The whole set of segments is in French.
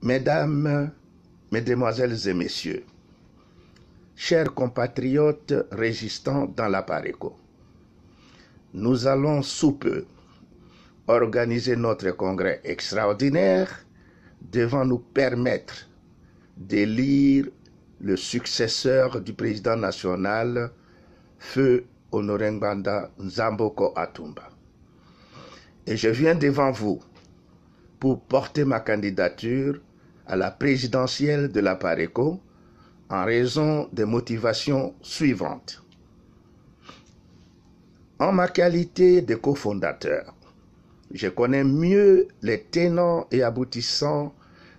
Mesdames, Mesdemoiselles et Messieurs, chers compatriotes résistants dans la Pareco, nous allons sous peu organiser notre congrès extraordinaire devant nous permettre d'élire le successeur du président national, Feu Honoré Ngbanda Nzamboko Atumba. Et je viens devant vous pour porter ma candidature à la présidentielle de la Pareco en raison des motivations suivantes. En ma qualité de cofondateur, je connais mieux les tenants et aboutissants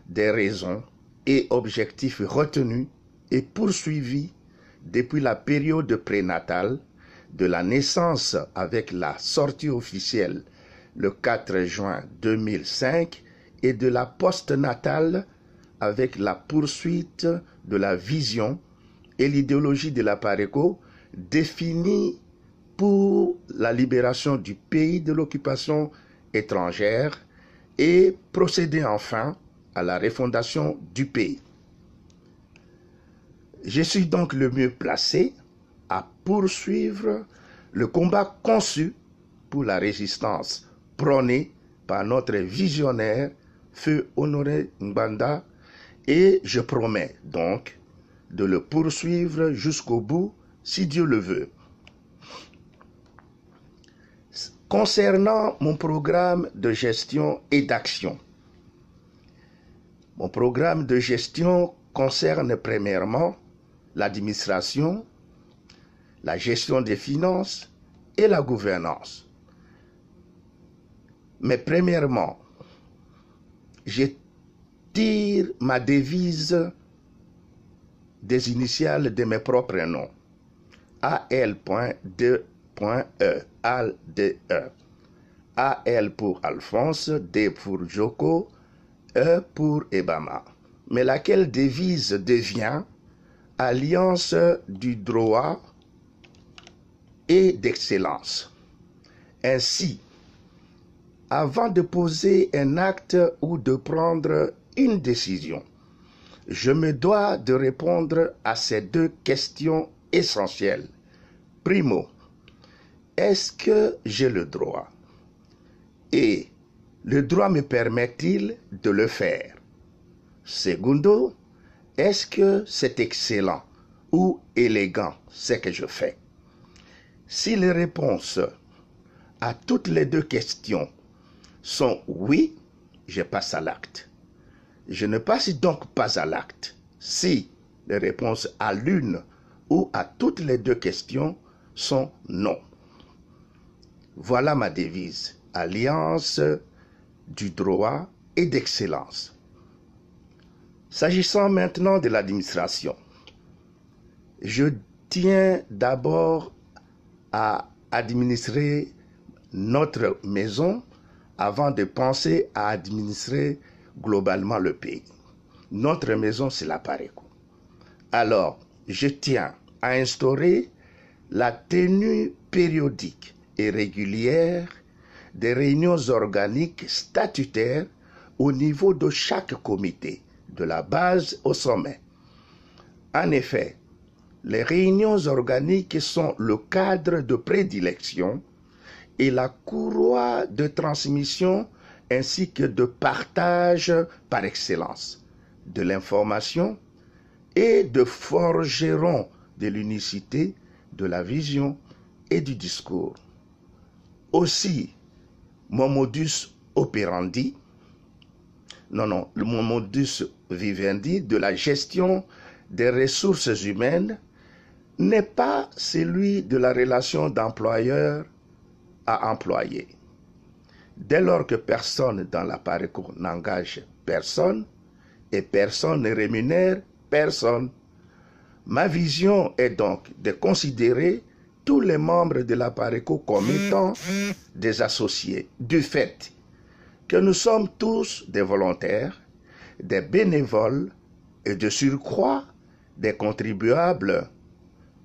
des raisons et objectifs retenus et poursuivis depuis la période prénatale de la naissance avec la sortie officielle le 4 juin 2005 et de la postnatale avec la poursuite de la vision et l'idéologie de la Pareco définie pour la libération du pays de l'occupation étrangère et procéder enfin à la refondation du pays. Je suis donc le mieux placé à poursuivre le combat conçu pour la résistance prôné par notre visionnaire Feu Honoré Ngbanda et je promets donc de le poursuivre jusqu'au bout si Dieu le veut. Concernant mon programme de gestion et d'action, mon programme de gestion concerne premièrement l'administration, la gestion des finances et la gouvernance. Mais premièrement, je tire ma devise des initiales de mes propres noms. AL.2.E, ALDE. AL pour Alphonse, D pour Joko, E pour Ebama. Mais laquelle devise devient Alliance du droit et d'excellence. Ainsi, avant de poser un acte ou de prendre une décision, je me dois de répondre à ces deux questions essentielles. Primo, est-ce que j'ai le droit? Et le droit me permet-il de le faire? Secondo, est-ce que c'est excellent ou élégant ce que je fais? Si les réponses à toutes les deux questions sont oui, je passe à l'acte. Je ne passe donc pas à l'acte si les réponses à l'une ou à toutes les deux questions sont non. Voilà ma devise, alliance du droit et d'excellence. S'agissant maintenant de l'administration, je tiens d'abord à administrer notre maison avant de penser à administrer globalement le pays. Notre maison, c'est la Pareco. Alors, je tiens à instaurer la tenue périodique et régulière des réunions organiques statutaires au niveau de chaque comité, de la base au sommet. En effet, les réunions organiques sont le cadre de prédilection et la courroie de transmission ainsi que de partage par excellence de l'information et de forgeron de l'unicité, de la vision et du discours. Aussi, mon modus operandi, mon modus vivendi de la gestion des ressources humaines n'est pas celui de la relation d'employeur à employé. Dès lors que personne dans la Pareco n'engage personne et personne ne rémunère personne, ma vision est donc de considérer tous les membres de la Pareco comme étant des associés, du fait que nous sommes tous des volontaires, des bénévoles et de surcroît des contribuables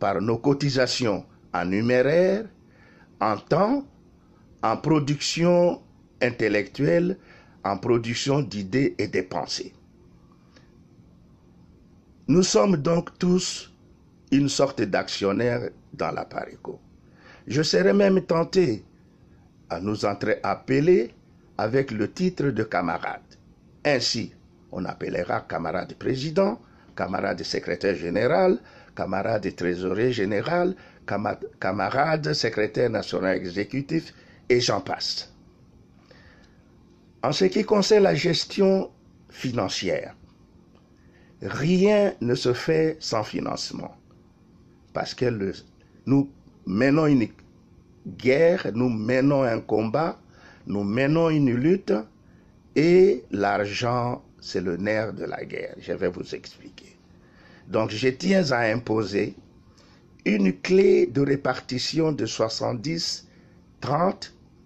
par nos cotisations en numéraire, en temps, en production intellectuelle, en production d'idées et de pensées. Nous sommes donc tous une sorte d'actionnaires dans la Pareco. Je serais même tenté à nous entrer appelés avec le titre de camarade. Ainsi, on appellera camarade président, camarade secrétaire général, camarade trésorier général, camarade secrétaire national exécutif, et j'en passe. En ce qui concerne la gestion financière, rien ne se fait sans financement. Parce que nous menons une guerre, nous menons un combat, nous menons une lutte, et l'argent, c'est le nerf de la guerre. Je vais vous expliquer. Donc, je tiens à imposer une clé de répartition de 70-30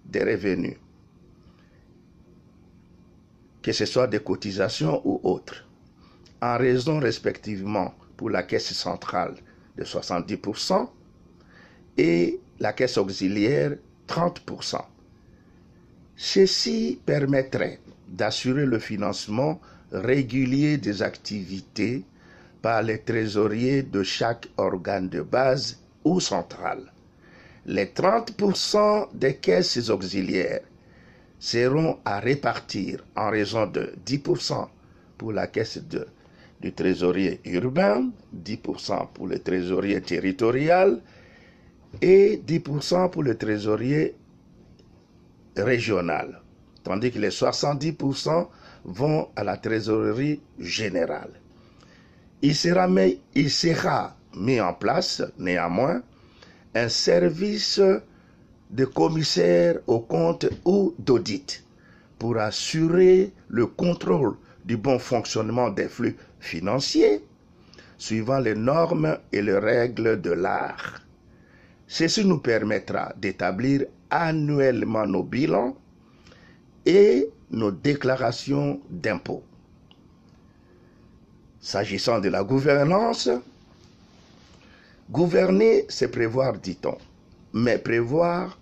des revenus, que ce soit des cotisations ou autres, en raison respectivement pour la caisse centrale de 70% et la caisse auxiliaire 30%. Ceci permettrait d'assurer le financement régulier des activités par les trésoriers de chaque organe de base ou central. Les 30% des caisses auxiliaires seront à répartir en raison de 10% pour la caisse du trésorier urbain, 10% pour le trésorier territorial et 10% pour le trésorier régional, tandis que les 70% vont à la trésorerie générale. Il sera mis en place, néanmoins, un service de commissaire aux comptes ou d'audit pour assurer le contrôle du bon fonctionnement des flux financiers suivant les normes et les règles de l'art. Ceci nous permettra d'établir annuellement nos bilans et nos déclarations d'impôts. S'agissant de la gouvernance, gouverner, c'est prévoir, dit-on. Mais prévoir,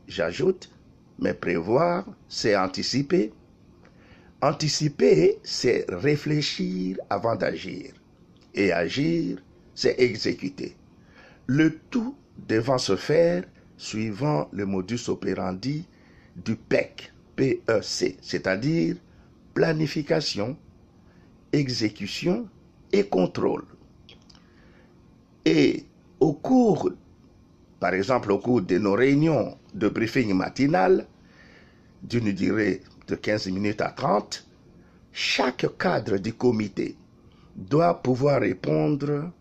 j'ajoute, mais prévoir, c'est anticiper. Anticiper, c'est réfléchir avant d'agir. Et agir, c'est exécuter. Le tout devant se faire suivant le modus operandi du PEC, P-E-C, c'est-à-dire planification, exécution et contrôle. Et par exemple, au cours de nos réunions de briefing matinal, d'une durée de 15 minutes à 30, chaque cadre du comité doit pouvoir répondre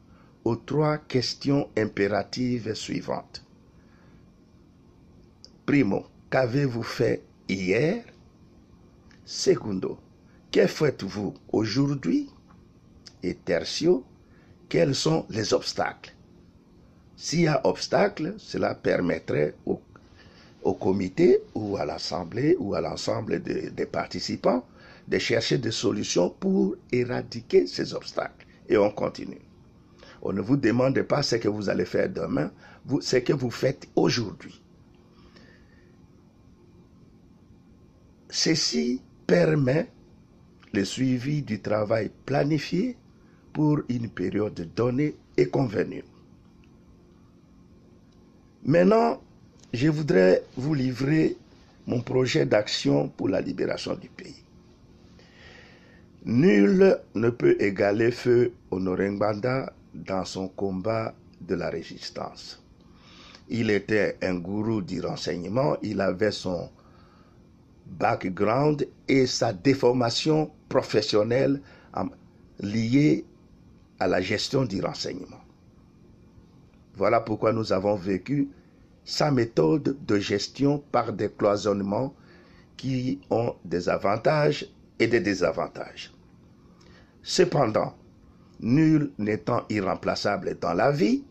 aux 3 questions impératives suivantes. Primo, qu'avez-vous fait hier? Secondo, que faites-vous aujourd'hui? Et tertio, quels sont les obstacles? S'il y a obstacle, cela permettrait au comité ou à l'assemblée ou à l'ensemble des participants de chercher des solutions pour éradiquer ces obstacles. Et on continue. On ne vous demande pas ce que vous allez faire demain, ce que vous faites aujourd'hui. Ceci permet le suivi du travail planifié pour une période donnée et convenue. Maintenant, je voudrais vous livrer mon projet d'action pour la libération du pays. Nul ne peut égaler feu Honoré Ngbanda dans son combat de la résistance. Il était un gourou du renseignement, il avait son background et sa déformation professionnelle liée à la gestion du renseignement. Voilà pourquoi nous avons vécu sa méthode de gestion par des cloisonnements qui ont des avantages et des désavantages. Cependant, nul n'étant irremplaçable dans la vie,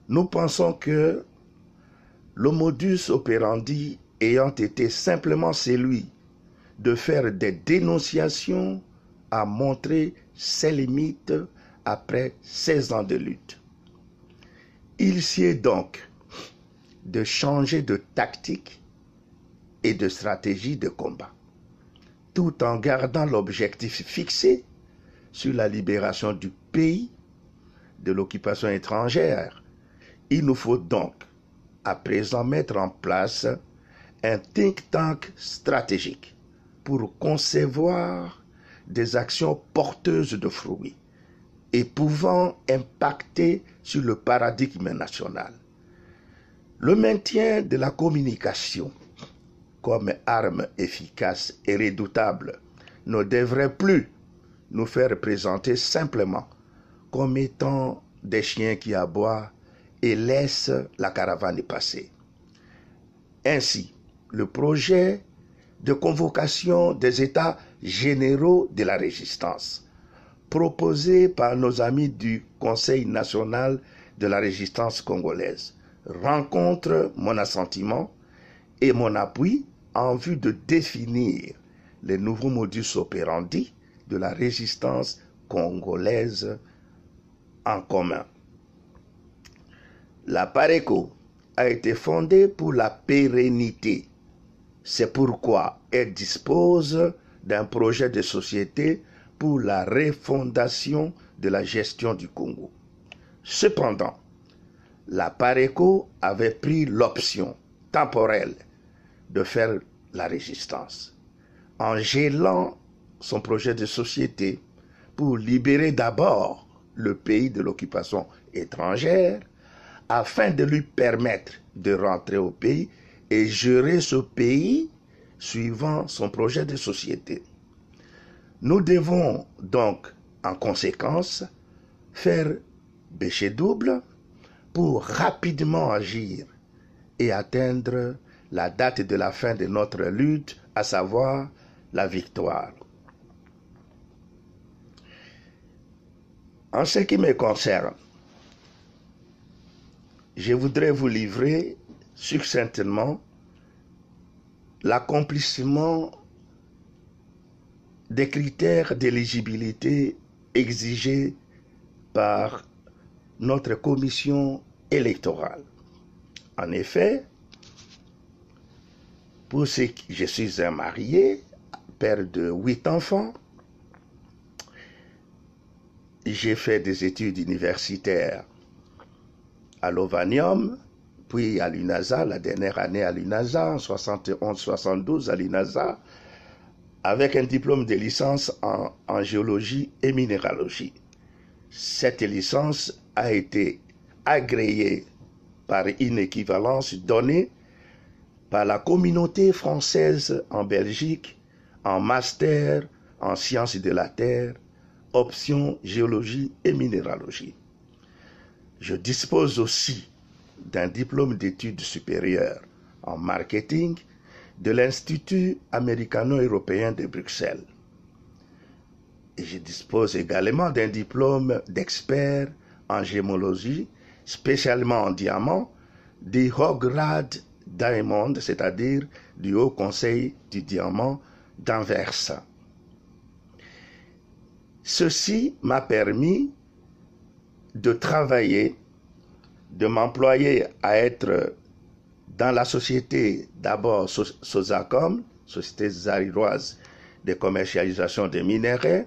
nous pensons que le modus operandi ayant été simplement celui de faire des dénonciations a montré ses limites après 16 ans de lutte. Il sied donc de changer de tactique et de stratégie de combat, tout en gardant l'objectif fixé sur la libération du pays de l'occupation étrangère. Il nous faut donc à présent mettre en place un think tank stratégique pour concevoir des actions porteuses de fruits et pouvant impacter sur le paradigme national. Le maintien de la communication comme arme efficace et redoutable ne devrait plus nous faire présenter simplement comme étant des chiens qui aboient et laissent la caravane passer. Ainsi, le projet de convocation des États généraux de la résistance, proposé par nos amis du Conseil national de la résistance congolaise, rencontre mon assentiment et mon appui en vue de définir les nouveaux modus operandi de la résistance congolaise en commun. La PARECO a été fondée pour la pérennité. C'est pourquoi elle dispose d'un projet de société pour la refondation de la gestion du Congo. Cependant, la PARECO avait pris l'option temporelle de faire la résistance en gelant son projet de société pour libérer d'abord le pays de l'occupation étrangère afin de lui permettre de rentrer au pays et gérer ce pays suivant son projet de société. Nous devons donc, en conséquence, faire bêcher double pour rapidement agir et atteindre la date de la fin de notre lutte, à savoir la victoire. En ce qui me concerne, je voudrais vous livrer succinctement l'accomplissement des critères d'éligibilité exigés par notre commission électorale. En effet, pour ce qui, je suis un marié, père de 8 enfants. J'ai fait des études universitaires à l'Ovanium, puis à l'UNASA, la dernière année à l'UNASA, en 71-72 à l'UNASA, avec un diplôme de licence en géologie et minéralogie. Cette licence a été agréée par une équivalence donnée par la communauté française en Belgique en master en sciences de la terre, option géologie et minéralogie. Je dispose aussi d'un diplôme d'études supérieures en marketing de l'Institut américano-européen de Bruxelles. Et je dispose également d'un diplôme d'expert en gémologie, spécialement en diamant, du Hooggraad Diamond, c'est-à-dire du Haut Conseil du Diamant d'Anvers. Ceci m'a permis de travailler, de m'employer à être dans la société d'abord Sozacom, société zaïroise de commercialisation des minerais,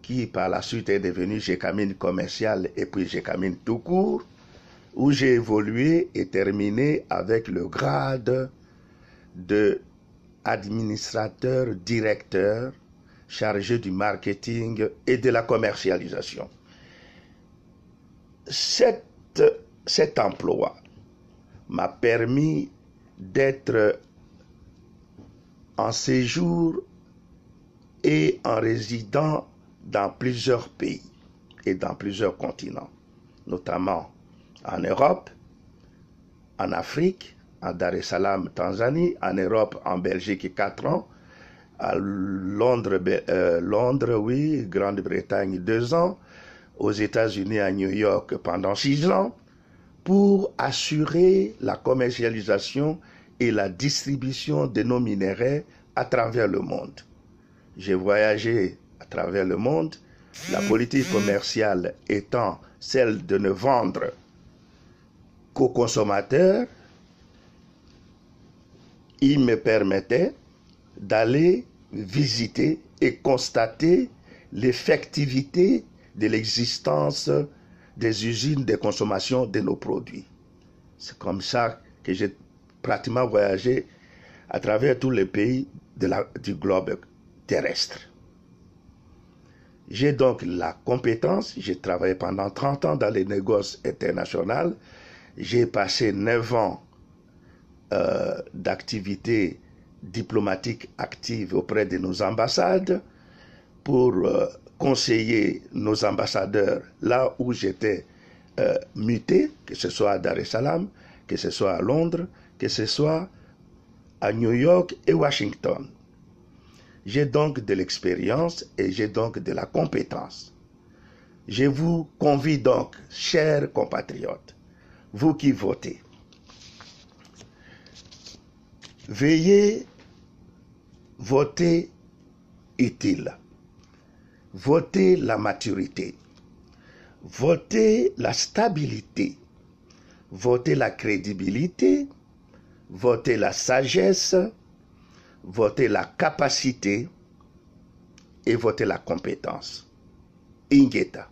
qui par la suite est devenue Gécamine commerciale et puis Gécamine tout court, où j'ai évolué et terminé avec le grade de administrateur directeur chargé du marketing et de la commercialisation. Cet emploi m'a permis d'être en séjour et en résidant dans plusieurs pays et dans plusieurs continents, notamment en Europe, en Afrique, en Dar es Salaam, Tanzanie, en Europe, en Belgique 4 ans, à Londres, oui, Grande-Bretagne 2 ans, aux États-Unis, à New York pendant 6 ans, pour assurer la commercialisation et la distribution de nos minerais à travers le monde. J'ai voyagé à travers le monde, la politique commerciale étant celle de ne vendre qu'aux consommateurs. Il me permettait d'aller visiter et constater l'effectivité de l'existence des usines de consommation de nos produits. C'est comme ça que j'ai pratiquement voyagé à travers tous les pays du globe terrestre. J'ai donc la compétence, j'ai travaillé pendant 30 ans dans les négoces internationaux, j'ai passé 9 ans d'activité diplomatique active auprès de nos ambassades pour conseiller nos ambassadeurs là où j'étais muté, que ce soit à Dar es Salaam, que ce soit à Londres, que ce soit à New York et Washington. J'ai donc de l'expérience et j'ai donc de la compétence. Je vous convie donc, chers compatriotes, vous qui votez, veuillez voter utile, voter la maturité, voter la stabilité, voter la crédibilité, voter la sagesse, voter la capacité et voter la compétence. Ingeta.